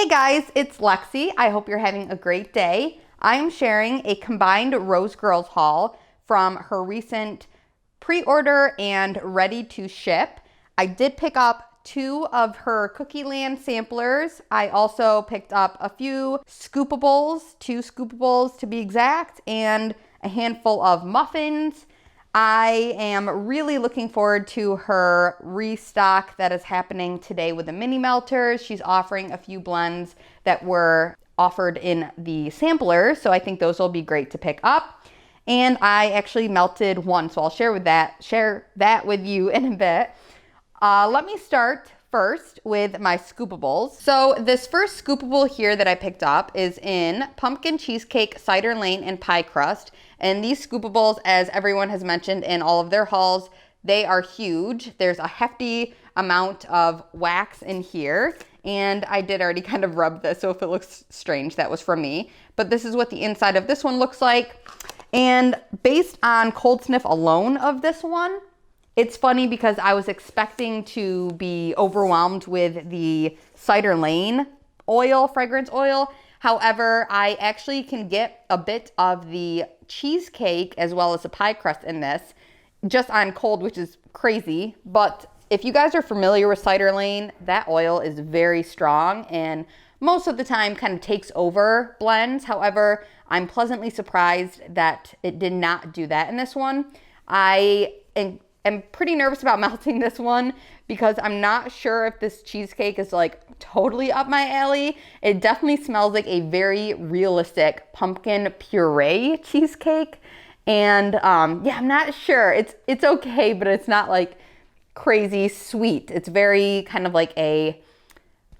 Hey guys, it's Lexi. I hope you're having a great day. I am sharing a combined Rose Girls haul from her recent pre-order and ready to ship. I did pick up 2 of her Cookie Land samplers. I also picked up a few Scoopables, 2 Scoopables to be exact, and a handful of Muffins. I am really looking forward to her restock that is happening today with the mini melters. She's offering a few blends that were offered in the samplers, so I think those will be great to pick up. And I actually melted one, so I'll share that with you in a bit. Let me start first with my Scoopables. So this first Scoopable here that I picked up is in pumpkin cheesecake, cider lane, and pie crust. And these Scoopables, as everyone has mentioned in all of their hauls, they are huge. There's a hefty amount of wax in here. And I did already kind of rub this, so if it looks strange, that was from me. But this is what the inside of this one looks like. And based on cold sniff alone of this one, it's funny because I was expecting to be overwhelmed with the cider lane oil, fragrance oil. However, I actually can get a bit of the cheesecake as well as the pie crust in this just on cold, which is crazy. But if you guys are familiar with cider lane, that oil is very strong and most of the time kind of takes over blends. However, I'm pleasantly surprised that it did not do that in this one. I'm pretty nervous about melting this one because I'm not sure if this cheesecake is like totally up my alley. It definitely smells like a very realistic pumpkin puree cheesecake. And yeah, I'm not sure. It's okay, but it's not like crazy sweet. It's very kind of like a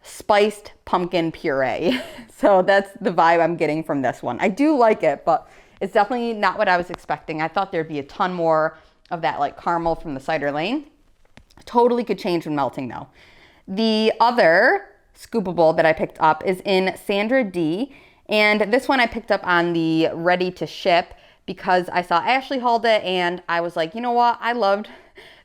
spiced pumpkin puree. So that's the vibe I'm getting from this one. I do like it, but it's definitely not what I was expecting. I thought there'd be a ton more of that like caramel from the cider lane. Totally could change when melting though. The other Scoopable that I picked up is in Sandra D. And this one I picked up on the ready to ship because I saw Ashley hauled it and I was like, you know what? I loved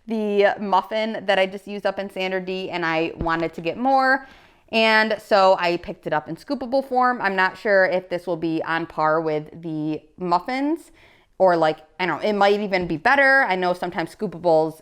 the muffin that I just used up in Sandra D and I wanted to get more. And so I picked it up in Scoopable form. I'm not sure if this will be on par with the muffins or like, I don't know, it might even be better. I know sometimes Scoopables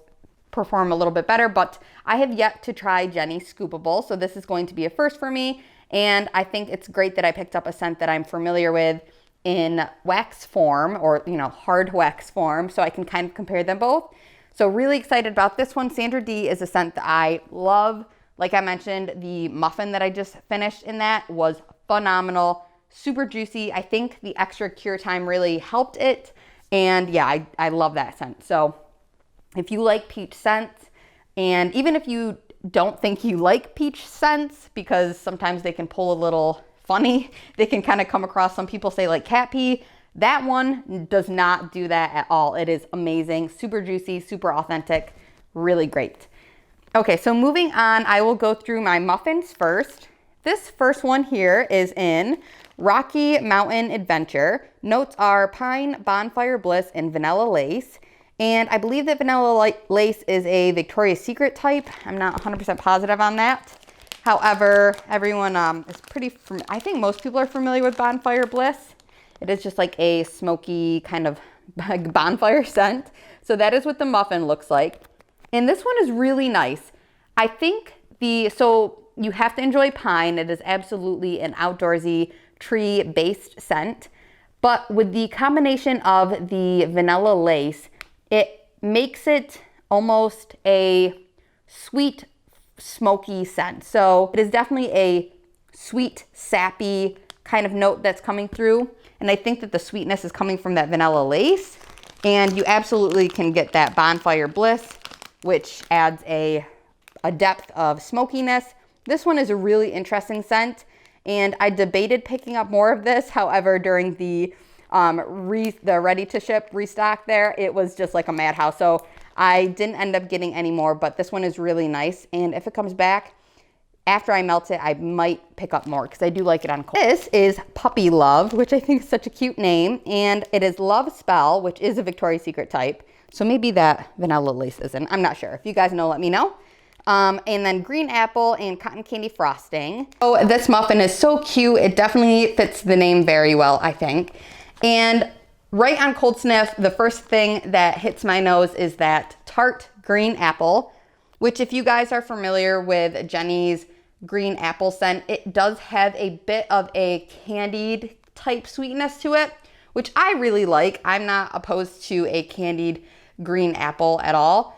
perform a little bit better, but I have yet to try Jenny's Scoopable. So this is going to be a first for me. And I think it's great that I picked up a scent that I'm familiar with in wax form or, you know, hard wax form. So I can kind of compare them both. So really excited about this one. Sandra D is a scent that I love. Like I mentioned, the muffin that I just finished in that was phenomenal, super juicy. I think the extra cure time really helped it. And yeah, I love that scent. So if you like peach scents, and even if you don't think you like peach scents, because sometimes they can pull a little funny, they can kind of come across, some people say like cat pee. That one does not do that at all. It is amazing, super juicy, super authentic, really great. Okay, so moving on, I will go through my muffins first. This first one here is in Rocky Mountain Adventure. Notes are pine, bonfire bliss, and vanilla lace. And I believe that vanilla lace is a Victoria's Secret type. I'm not 100% positive on that. However, everyone is I think most people are familiar with bonfire bliss. It is just like a smoky kind of bonfire scent. So that is what the muffin looks like. And this one is really nice. I think so you have to enjoy pine. It is absolutely an outdoorsy tree-based scent. But with the combination of the vanilla lace, it makes it almost a sweet, smoky scent. So it is definitely a sweet, sappy kind of note that's coming through. And I think that the sweetness is coming from that vanilla lace. And you absolutely can get that bonfire bliss, which adds a depth of smokiness. This one is a really interesting scent. And I debated picking up more of this. However, during the ready to ship restock there, it was just like a madhouse. So I didn't end up getting any more, but this one is really nice. And if it comes back after I melt it, I might pick up more because I do like it on cold. This is Puppy Love, which I think is such a cute name. And it is Love Spell, which is a Victoria's Secret type. So maybe that vanilla lace isn't. I'm not sure. If you guys know, let me know. And then green apple and cotton candy frosting. Oh, this muffin is so cute. It definitely fits the name very well, I think. And right on cold sniff, the first thing that hits my nose is that tart green apple, which if you guys are familiar with Jenny's green apple scent, it does have a bit of a candied type sweetness to it, which I really like. I'm not opposed to a candied green apple at all.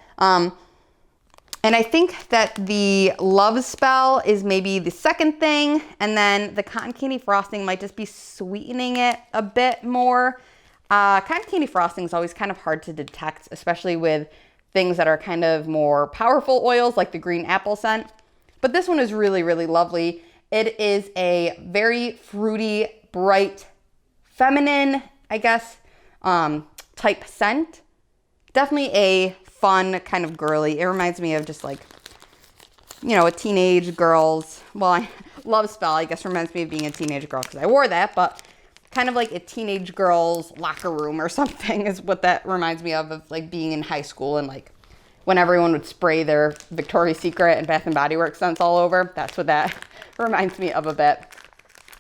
And I think that the love spell is maybe the second thing, and then the cotton candy frosting might just be sweetening it a bit more. Cotton candy frosting is always kind of hard to detect, especially with things that are kind of more powerful oils like the green apple scent. But this one is really, really lovely. It is a very fruity, bright, feminine, I guess, type scent. Definitely a fun, kind of girly. It reminds me of just like, you know, a teenage girl's, well, love spell, I guess, reminds me of being a teenage girl because I wore that, but kind of like a teenage girl's locker room or something is what that reminds me of like being in high school and like when everyone would spray their Victoria's Secret and Bath and Body Works scents all over. That's what that reminds me of a bit.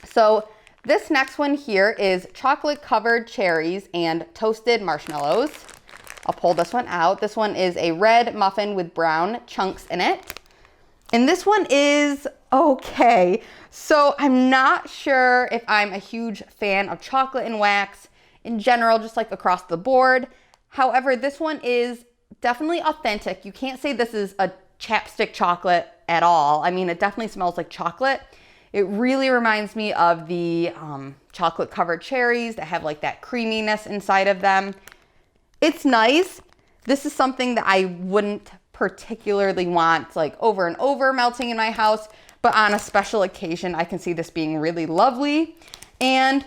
So this next one here is chocolate covered cherries and toasted marshmallows. I'll pull this one out. This one is a red muffin with brown chunks in it. And this one is okay. So I'm not sure if I'm a huge fan of chocolate and wax in general, just like across the board. However, this one is definitely authentic. You can't say this is a chapstick chocolate at all. I mean, it definitely smells like chocolate. It really reminds me of the chocolate covered cherries that have like that creaminess inside of them. It's nice. This is something that I wouldn't particularly want like over and over melting in my house, but on a special occasion, I can see this being really lovely. And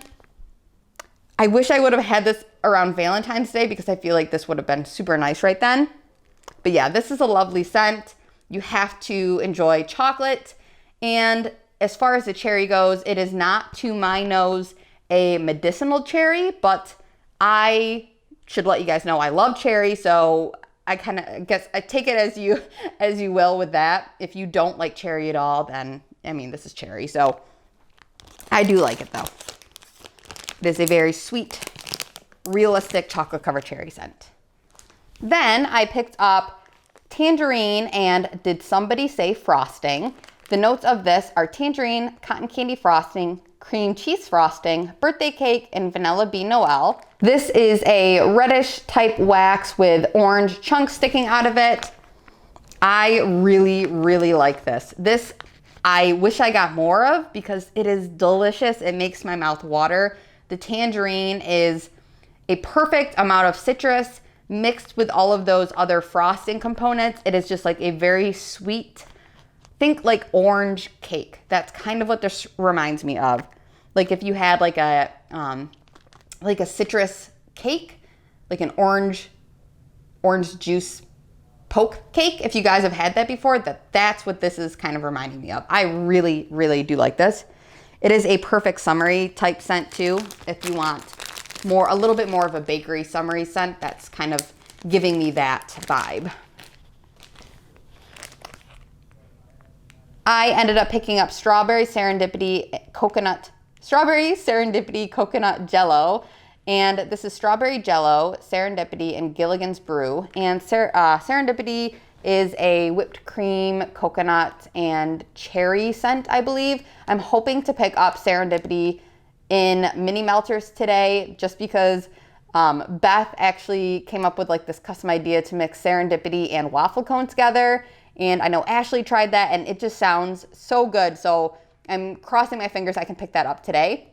I wish I would have had this around Valentine's Day because I feel like this would have been super nice right then. But yeah, this is a lovely scent. You have to enjoy chocolate. And as far as the cherry goes, it is not, to my nose, a medicinal cherry, but I should let you guys know I love cherry, so I kind of guess I take it as you will with that. If you don't like cherry at all, then I mean, this is cherry, so I do like it though. It is a very sweet, realistic chocolate covered cherry scent. Then I picked up Tangerine and Did Somebody Say Frosting. The notes of this are tangerine, cotton candy frosting, cream cheese frosting, birthday cake, and vanilla bean Noel. This is a reddish type wax with orange chunks sticking out of it. I really, really like this. This I wish I got more of because it is delicious. It makes my mouth water. The tangerine is a perfect amount of citrus mixed with all of those other frosting components. It is just like a very sweet, think like orange cake. That's kind of what this reminds me of. Like if you had like a citrus cake, like an orange juice poke cake. If you guys have had that before, that's what this is kind of reminding me of. I really, really do like this. It is a perfect summery type scent too. If you want a little bit more of a bakery summery scent, that's kind of giving me that vibe. I ended up picking up Strawberry Serendipity Coconut Jello. And this is Strawberry Jello, Serendipity, and Gilligan's Brew. And Serendipity is a whipped cream, coconut, and cherry scent, I believe. I'm hoping to pick up Serendipity in mini melters today just because Beth actually came up with like this custom idea to mix Serendipity and waffle cone together. And I know Ashley tried that and it just sounds so good. So I'm crossing my fingers I can pick that up today.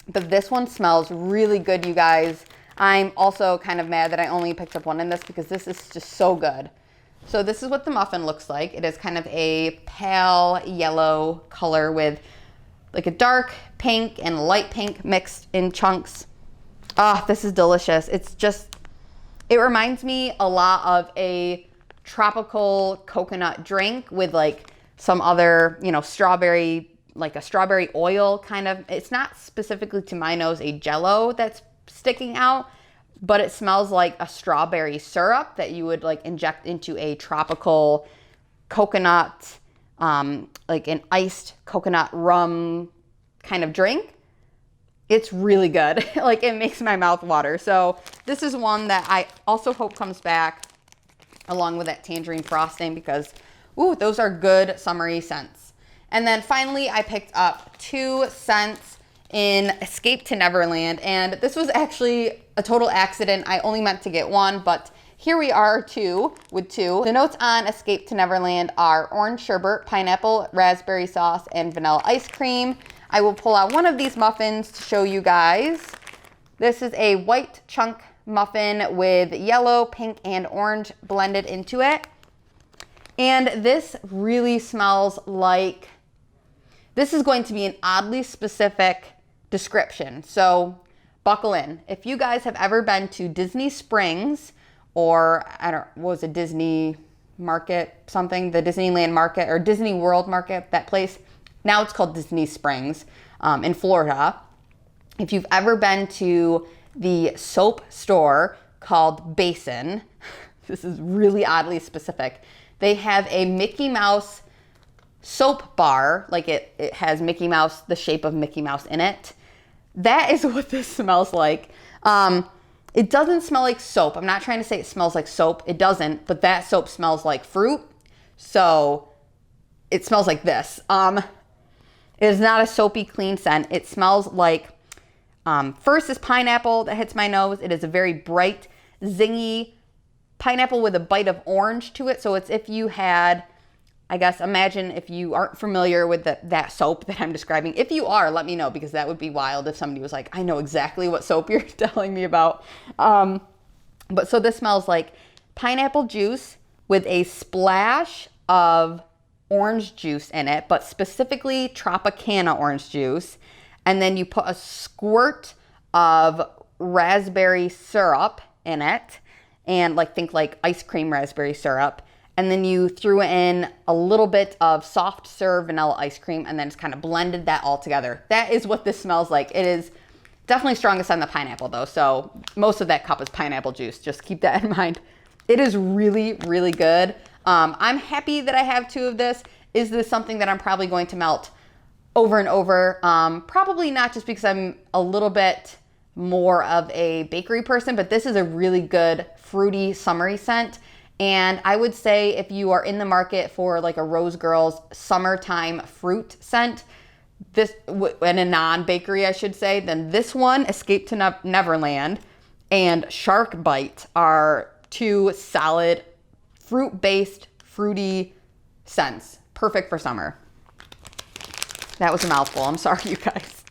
But this one smells really good, you guys. I'm also kind of mad that I only picked up one in this because this is just so good. So this is what the muffin looks like. It is kind of a pale yellow color with like a dark pink and light pink mixed in chunks. Ah, this is delicious. It reminds me a lot of a tropical coconut drink with like some other, strawberry, like a strawberry oil kind of. It's not specifically to my nose a jello that's sticking out, but it smells like a strawberry syrup that you would like inject into a tropical coconut, like an iced coconut rum kind of drink. It's really good. Like, it makes my mouth water. So this is one that I also hope comes back along with that tangerine frosting because, ooh, those are good summery scents. And then finally, I picked up 2 scents in Escape to Neverland. And this was actually a total accident. I only meant to get 1, but here we are with 2. The notes on Escape to Neverland are orange sherbet, pineapple, raspberry sauce, and vanilla ice cream. I will pull out one of these muffins to show you guys. This is a white chunk muffin with yellow, pink, and orange blended into it. And this really smells like, this is going to be an oddly specific description. So buckle in. If you guys have ever been to Disney Springs, or what was it, Disney Market something, the Disneyland Market or Disney World Market, that place. Now it's called Disney Springs in Florida. If you've ever been to the soap store called Basin, this is really oddly specific. They have a Mickey Mouse soap bar, like it has Mickey Mouse, the shape of Mickey Mouse in it. That is what this smells like. It doesn't smell like soap. I'm not trying to say it smells like soap. It doesn't, but that soap smells like fruit. So it smells like this. It is not a soapy clean scent. It smells like, first is pineapple that hits my nose. It is a very bright, zingy pineapple with a bite of orange to it. So it's if you had, I guess, imagine if you aren't familiar with that soap that I'm describing. If you are, let me know, because that would be wild if somebody was like, I know exactly what soap you're telling me about. But so this smells like pineapple juice with a splash of orange juice in it, but specifically Tropicana orange juice. And then you put a squirt of raspberry syrup in it, and think like ice cream raspberry syrup. And then you threw in a little bit of soft serve vanilla ice cream, and then just kind of blended that all together. That is what this smells like. It is definitely strongest on the pineapple though. So most of that cup is pineapple juice. Just keep that in mind. It is really, really good. I'm happy that I have 2 of this. Is this something that I'm probably going to melt over and over? Probably not, just because I'm a little bit more of a bakery person, but this is a really good fruity summery scent. And I would say if you are in the market for like a Rose Girls summertime fruit scent, this, and a non-bakery I should say, then this one, Escape to Neverland, and Shark Bite are 2 solid fruit-based, fruity scents. Perfect for summer. That was a mouthful. I'm sorry, you guys.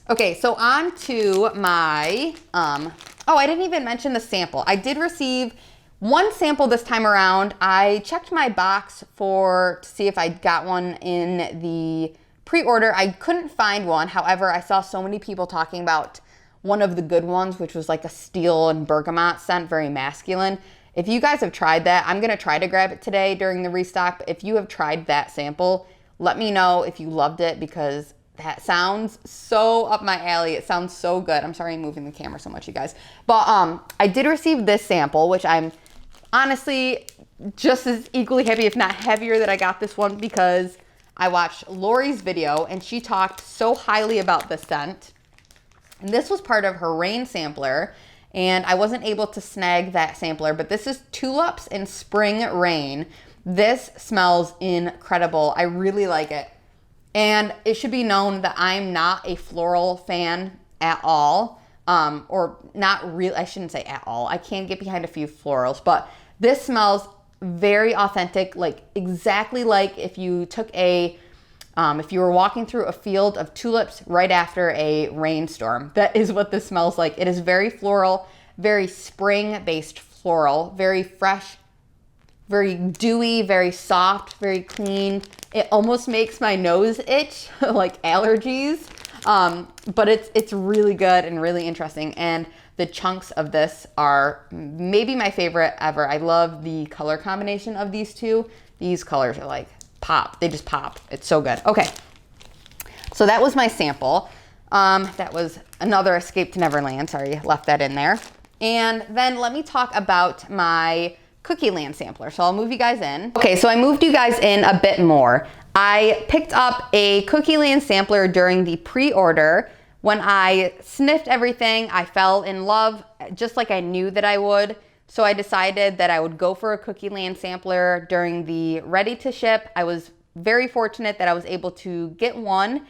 Okay, so on to my, oh, I didn't even mention the sample. I did receive 1 sample this time around. I checked my box to see if I got one in the pre-order. I couldn't find one. However, I saw so many people talking about one of the good ones, which was like a steel and bergamot scent, very masculine. If you guys have tried that, I'm gonna try to grab it today during the restock. If you have tried that sample, let me know if you loved it, because that sounds so up my alley. It sounds so good. I'm sorry I'm moving the camera so much, you guys. But I did receive this sample, which I'm honestly just as equally happy, if not heavier, that I got this one, because I watched Lori's video and she talked so highly about this scent. And this was part of her rain sampler, and I wasn't able to snag that sampler, but this is Tulips and Spring Rain. This smells incredible. I really like it. And it should be known that I'm not a floral fan at all, or not really, I shouldn't say at all. I can get behind a few florals, but this smells very authentic, like exactly like if you took if you were walking through a field of tulips right after a rainstorm. That is what this smells like. It is very floral, very spring-based floral, very fresh, very dewy, very soft, very clean. It almost makes my nose itch, like allergies. But it's really good and really interesting. And the chunks of this are maybe my favorite ever. I love the color combination of these 2. These colors are like pop. They just pop. It's so good. Okay. So that was my sample. That was another Escape to Neverland. Sorry, left that in there. And then let me talk about my Cookie Land sampler. So I'll move you guys in. Okay, so I moved you guys in a bit more. I picked up a Cookie Land sampler during the pre-order. When I sniffed everything, I fell in love, just like I knew that I would. So I decided that I would go for a Cookie Land sampler during the ready to ship. I was very fortunate that I was able to get one.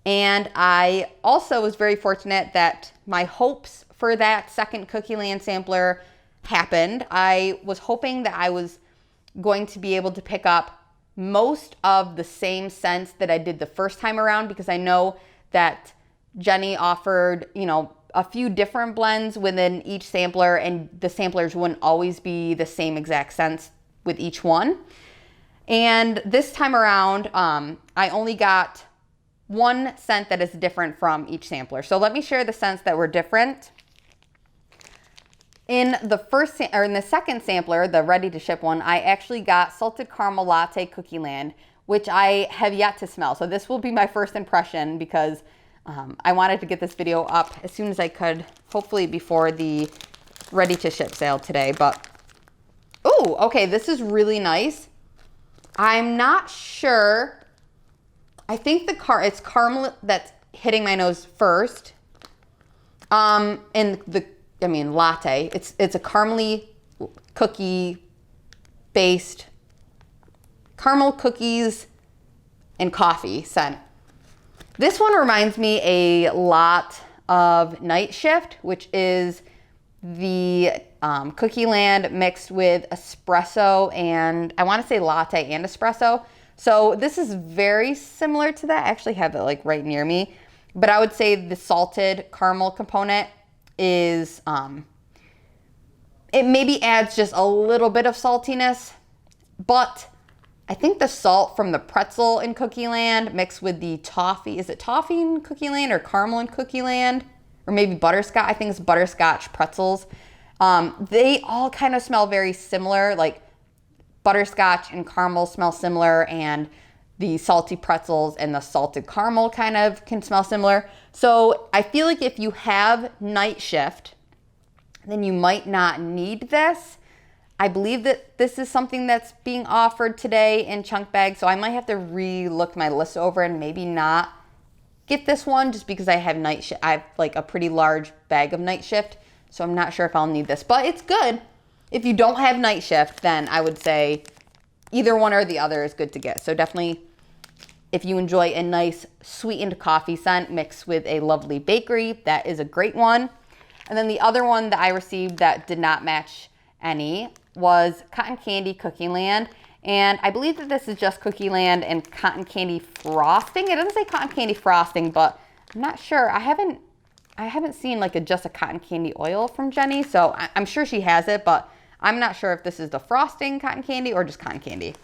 And I also was very fortunate that my hopes for that second Cookie Land sampler happened. I was hoping that I was going to be able to pick up most of the same scents that I did the first time around, because I know that Jenny offered, you know, a few different blends within each sampler, and the samplers wouldn't always be the same exact scents with each one. And this time around, I only got one scent that is different from each sampler. So let me share the scents that were different. In the second sampler, the ready to ship one, I actually got Salted Caramel Latte Cookie Land, which I have yet to smell. So this will be my first impression, because I wanted to get this video up as soon as I could, hopefully before the ready to ship sale today. But, ooh, okay, this is really nice. I'm not sure. I think it's caramel that's hitting my nose first. And latte. It's a caramely cookie based caramel cookies and coffee scent. This one reminds me a lot of Night Shift, which is the Cookie Land mixed with espresso, and I want to say latte and espresso. So this is very similar to that. I actually have it like right near me, but I would say the salted caramel component is, it maybe adds just a little bit of saltiness, but I think the salt from the pretzel in Cookie Land mixed with the toffee, is it toffee in Cookie Land or caramel in Cookie Land? Or maybe butterscotch, I think it's butterscotch pretzels. They all kind of smell very similar, like butterscotch and caramel smell similar, and the salty pretzels and the salted caramel kind of can smell similar. So I feel like if you have Night Shift, then you might not need this. I believe that this is something that's being offered today in chunk bags, so I might have to re-look my list over and maybe not get this one, just because I have Night Shift. I have like a pretty large bag of Night Shift, so I'm not sure if I'll need this, but it's good. If you don't have Night Shift, then I would say either one or the other is good to get. So definitely, if you enjoy a nice sweetened coffee scent mixed with a lovely bakery, that is a great one. And then the other one that I received that did not match any was Cotton Candy Cookie Land. And I believe that this is just Cookie Land and cotton candy frosting. It doesn't say cotton candy frosting, but I'm not sure. I haven't seen like just a cotton candy oil from Jenny, so I'm sure she has it, but I'm not sure if this is the frosting cotton candy or just cotton candy.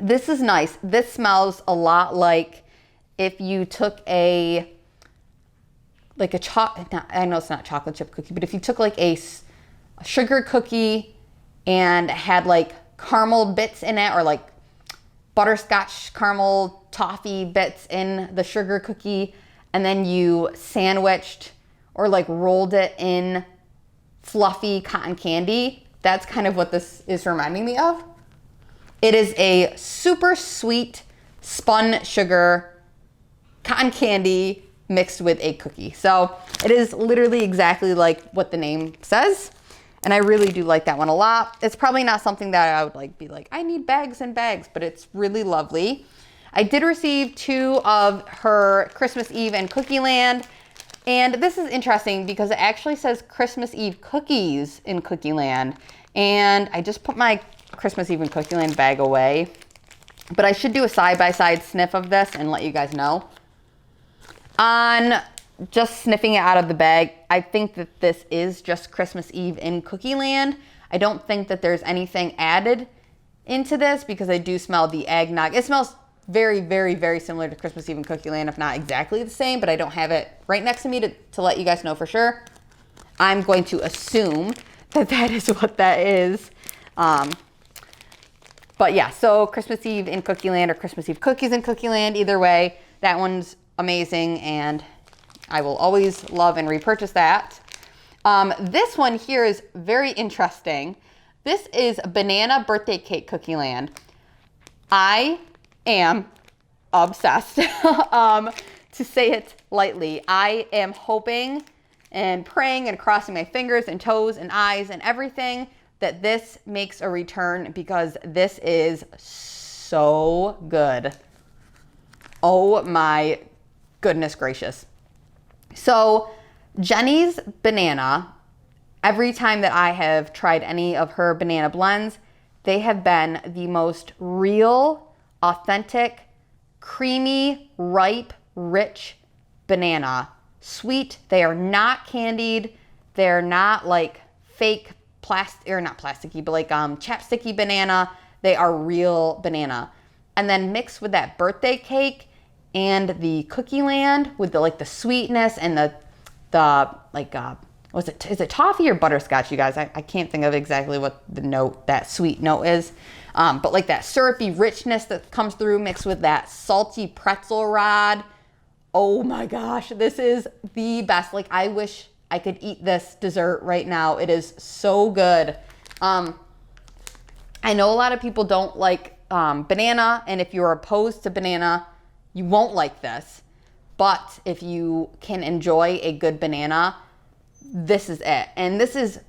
This is nice. This smells a lot like if you took I know it's not chocolate chip cookie, but if you took like a sugar cookie and had like caramel bits in it, or like butterscotch caramel toffee bits in the sugar cookie, and then you sandwiched or like rolled it in fluffy cotton candy, that's kind of what this is reminding me of. It is a super sweet spun sugar cotton candy mixed with a cookie. So it is literally exactly like what the name says. And I really do like that one a lot. It's probably not something that I would be like, I need bags and bags, but it's really lovely. I did receive 2 of her Christmas Eve and Cookie Land. And this is interesting because it actually says Christmas Eve cookies in Cookie Land. And I just put my Christmas Eve and Cookie Land bag away. But I should do a side-by-side sniff of this and let you guys know. On just sniffing it out of the bag, I think that this is just Christmas Eve in Cookie Land. I don't think that there's anything added into this because I do smell the eggnog. It smells very, very, very similar to Christmas Eve in Cookie Land, if not exactly the same, but I don't have it right next to me to let you guys know for sure. I'm going to assume that that is what that is. But yeah, so Christmas Eve in Cookie Land or Christmas Eve cookies in Cookie Land, either way, that one's amazing and I will always love and repurchase that. This one here is very interesting. This is Banana Birthday Cake Cookie Land. I am obsessed, to say it lightly. I am hoping and praying and crossing my fingers and toes and eyes and everything that this makes a return, because this is so good. Oh my goodness gracious. So Jenny's banana, every time that I have tried any of her banana blends, they have been the most real, authentic, creamy, ripe, rich banana. Sweet. They are not candied. They're not like fake plastic, or not plasticky, but like chapsticky banana. They are real banana. And then mixed with that birthday cake and the cookie land with the like the sweetness and the like is it toffee or butterscotch, you guys? I can't think of exactly what the note, that sweet note is. But like that syrupy richness that comes through mixed with that salty pretzel rod. Oh my gosh, this is the best. Like, I wish I could eat this dessert right now. It is so good. I know a lot of people don't like banana, and if you're opposed to banana, you won't like this. But if you can enjoy a good banana, this is it. And this is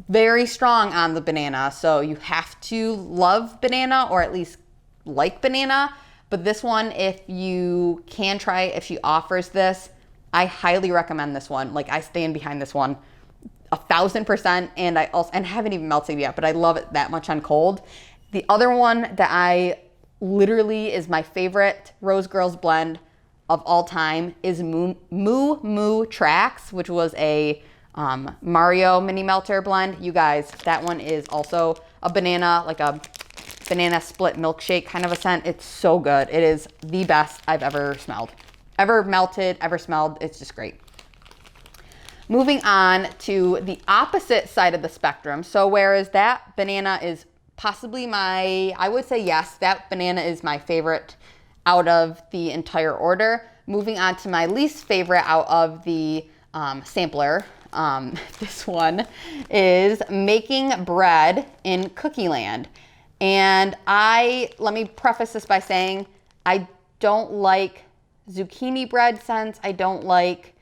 very strong on the banana, so you have to love banana or at least like banana. But this one, if you can try, if she offers this, I highly recommend this one. Like, I stand behind this one 1,000%, and I haven't even melted yet, but I love it that much on cold. The other one that I literally is my favorite Rose Girls blend of all time is Moo Moo Tracks, which was a Mario mini melter blend. You guys, that one is also a banana, like a banana split milkshake kind of a scent. It's so good. It is the best I've ever smelled. Ever melted, ever smelled. It's just great. Moving on to the opposite side of the spectrum. So whereas that banana is possibly I would say yes, that banana is my favorite out of the entire order. Moving on to my least favorite out of the sampler. This one is Making Bread in Cookie Land. And let me preface this by saying I don't like zucchini bread scents. I don't like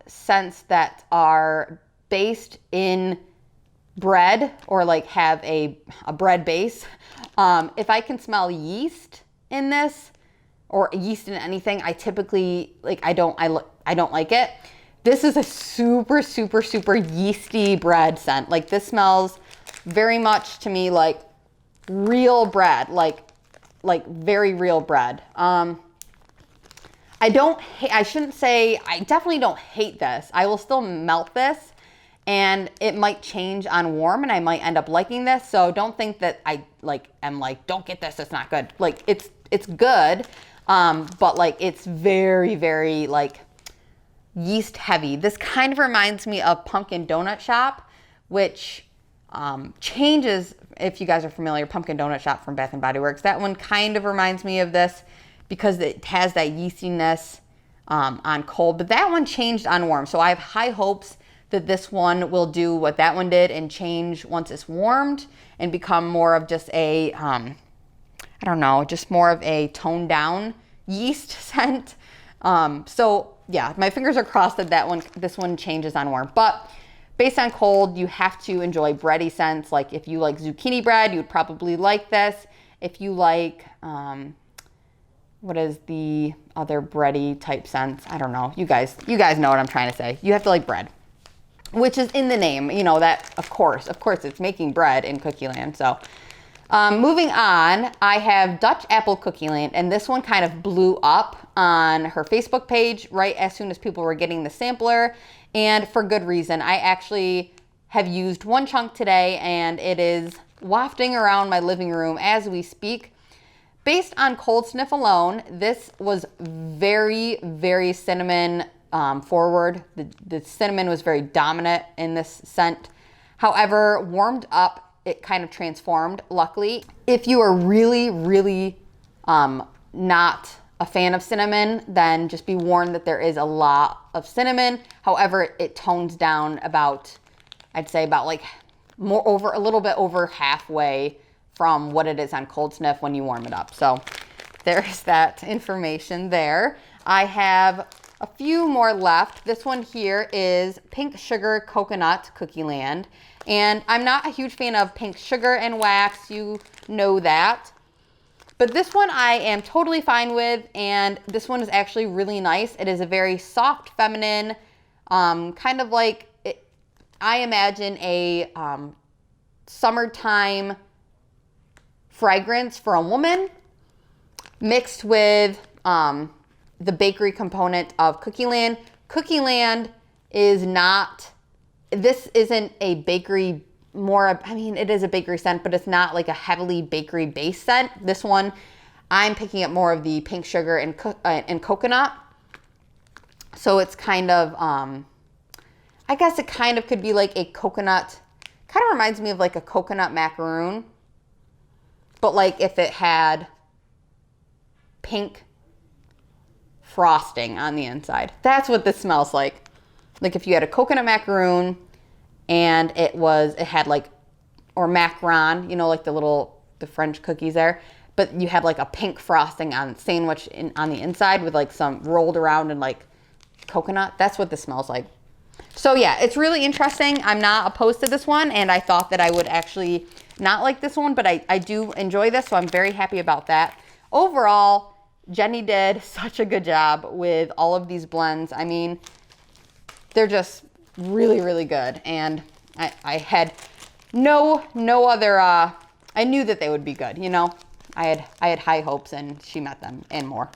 scents that are based in bread or like have a bread base. If I can smell yeast in this or yeast in anything, I typically I don't like it. This is a super, super, super yeasty bread scent. Like, this smells very much to me like real bread, like very real bread. I definitely don't hate this. I will still melt this, and it might change on warm, and I might end up liking this. So don't think that I am don't get this, it's not good. Like, it's good, but like it's very, very like yeast heavy. This kind of reminds me of Pumpkin Donut Shop, which changes, if you guys are familiar, Pumpkin Donut Shop from Bath & Body Works. That one kind of reminds me of this because it has that yeastiness on cold, but that one changed on warm. So I have high hopes that this one will do what that one did and change once it's warmed and become more of just a, I don't know, just more of a toned down yeast scent. So yeah, my fingers are crossed that this one changes on warm. But based on cold, you have to enjoy bready scents. Like, if you like zucchini bread, you would probably like this. If you like, what is the other bready type scents? I don't know. You guys know what I'm trying to say. You have to like bread, which is in the name. You know that, of course, it's making bread in Cookie Land. So moving on, I have Dutch Apple Cookie Land, and this one kind of blew up on her Facebook page right as soon as people were getting the sampler, and for good reason. I actually have used one chunk today, and it is wafting around my living room as we speak. Based on cold sniff alone, this was very, very cinnamon forward. The cinnamon was very dominant in this scent. However, warmed up, it kind of transformed, luckily. If you are really, really not a fan of cinnamon, then just be warned that there is a lot of cinnamon. However, it tones down about, I'd say about like a little bit over halfway from what it is on Cold Sniff when you warm it up. So there's that information there. I have a few more left. This one here is Pink Sugar Coconut Cookie Land. And I'm not a huge fan of pink sugar and wax, you know that. But this one I am totally fine with, and this one is actually really nice. It is a very soft, feminine, kind of like, I imagine a summertime fragrance for a woman mixed with the bakery component of Cookie Land. Cookie Land is not, this isn't a bakery, it is a bakery scent, but it's not like a heavily bakery based scent. This one, I'm picking up more of the pink sugar and coconut. So it's kind of, I guess it kind of could be like a coconut, kind of reminds me of like a coconut macaroon, but like if it had pink frosting on the inside. That's what this smells like. Like if you had a coconut macaroon and it had like, or macaron, you know, like the French cookies there, but you had like a pink frosting on sandwich on the inside with like some rolled around and like coconut. That's what this smells like. So yeah, it's really interesting. I'm not opposed to this one, and I thought that I would actually not like this one, but I do enjoy this, so I'm very happy about that. Overall, Jenny did such a good job with all of these blends. I mean, they're just really, really good. And I had no other, I knew that they would be good, you know. I had high hopes, and she met them and more.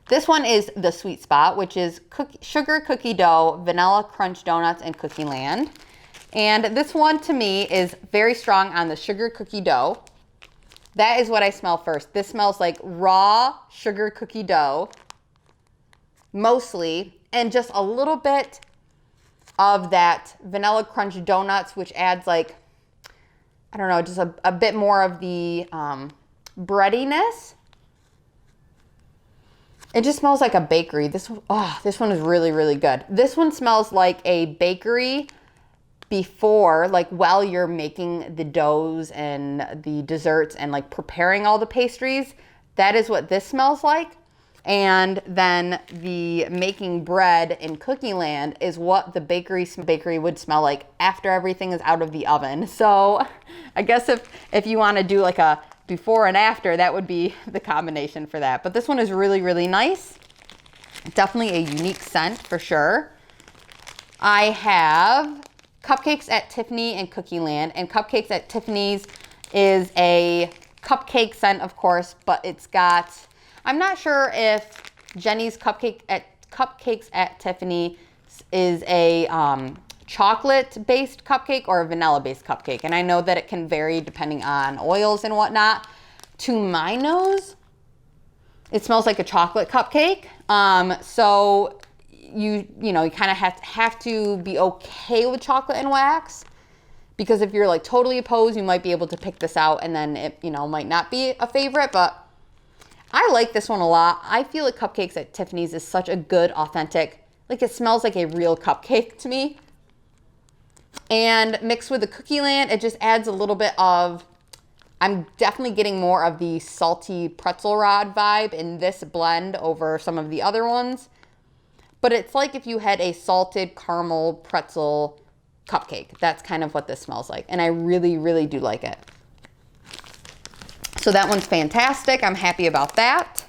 This one is the Sweet Spot, which is sugar cookie dough, vanilla crunch donuts, and Cookie Land. And this one to me is very strong on the sugar cookie dough. That is what I smell first. This smells like raw sugar cookie dough, mostly, and just a little bit of that vanilla crunch donuts, which adds like, I don't know, just a bit more of the breadiness. It just smells like a bakery. This one is really, really good. This one smells like a bakery before, like while you're making the doughs and the desserts and like preparing all the pastries. That is what this smells like. And then the making bread in Cookie Land is what the bakery would smell like after everything is out of the oven. So I guess if you want to do like a before and after, that would be the combination for that. But this one is really, really nice. Definitely a unique scent for sure. I have Cupcakes at Tiffany and Cookie Land. And Cupcakes at Tiffany's is a cupcake scent, of course, but it's got, I'm not sure if Jenny's Cupcakes at Tiffany is a chocolate-based cupcake or a vanilla-based cupcake. And I know that it can vary depending on oils and whatnot. To my nose, it smells like a chocolate cupcake. So you kind of have to be okay with chocolate and wax, because if you're like totally opposed, you might be able to pick this out and then it, might not be a favorite, but I like this one a lot. I feel like Cupcakes at Tiffany's is such a good, authentic, like it smells like a real cupcake to me. And mixed with the Cookie Land, it just adds a little bit of, I'm definitely getting more of the salty pretzel rod vibe in this blend over some of the other ones. But it's like if you had a salted caramel pretzel cupcake. That's kind of what this smells like. And I really, really do like it. So that one's fantastic. I'm happy about that.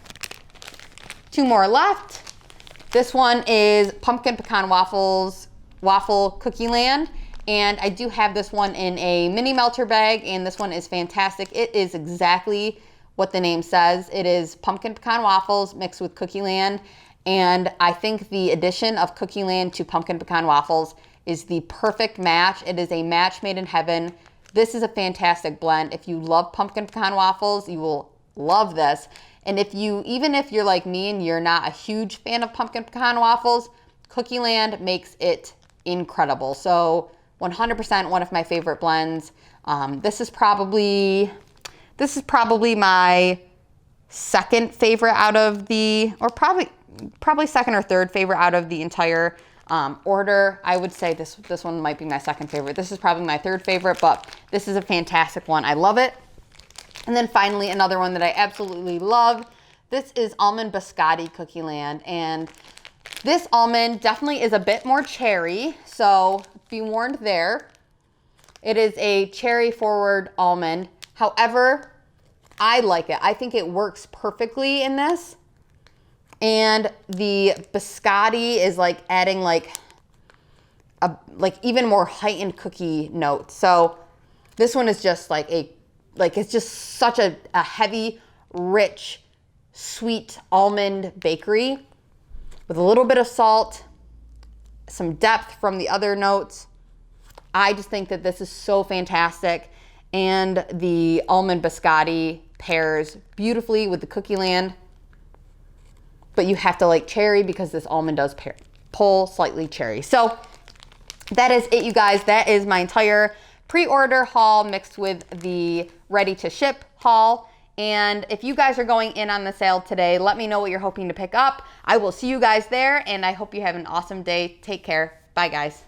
Two more left. This one is Pumpkin Pecan Waffle Cookie Land. And I do have this one in a mini melter bag, and this one is fantastic. It is exactly what the name says. It is pumpkin pecan waffles mixed with Cookie Land. And I think the addition of Cookie Land to pumpkin pecan waffles is the perfect match. It is a match made in heaven. This is a fantastic blend. If you love pumpkin pecan waffles, you will love this. And even if you're like me and you're not a huge fan of pumpkin pecan waffles, Cookie Land makes it incredible. So 100% one of my favorite blends. This is probably my second favorite out of the, or probably second or third favorite out of the entire order. I would say this one might be my second favorite. This is probably my third favorite, but this is a fantastic one. I love it. And then finally, another one that I absolutely love. This is Almond Biscotti Cookie Land. And this almond definitely is a bit more cherry, so be warned there. It is a cherry forward almond. However, I like it. I think it works perfectly in this. And the biscotti is like adding like even more heightened cookie note. So this one is just like it's just such a heavy, rich, sweet almond bakery with a little bit of salt, some depth from the other notes. I just think that this is so fantastic. And the almond biscotti pairs beautifully with the Cookie Land. But you have to like cherry because this almond does pull slightly cherry. So that is it, you guys. That is my entire pre-order haul mixed with the ready to ship haul. And if you guys are going in on the sale today, let me know what you're hoping to pick up. I will see you guys there, and I hope you have an awesome day. Take care. Bye, guys.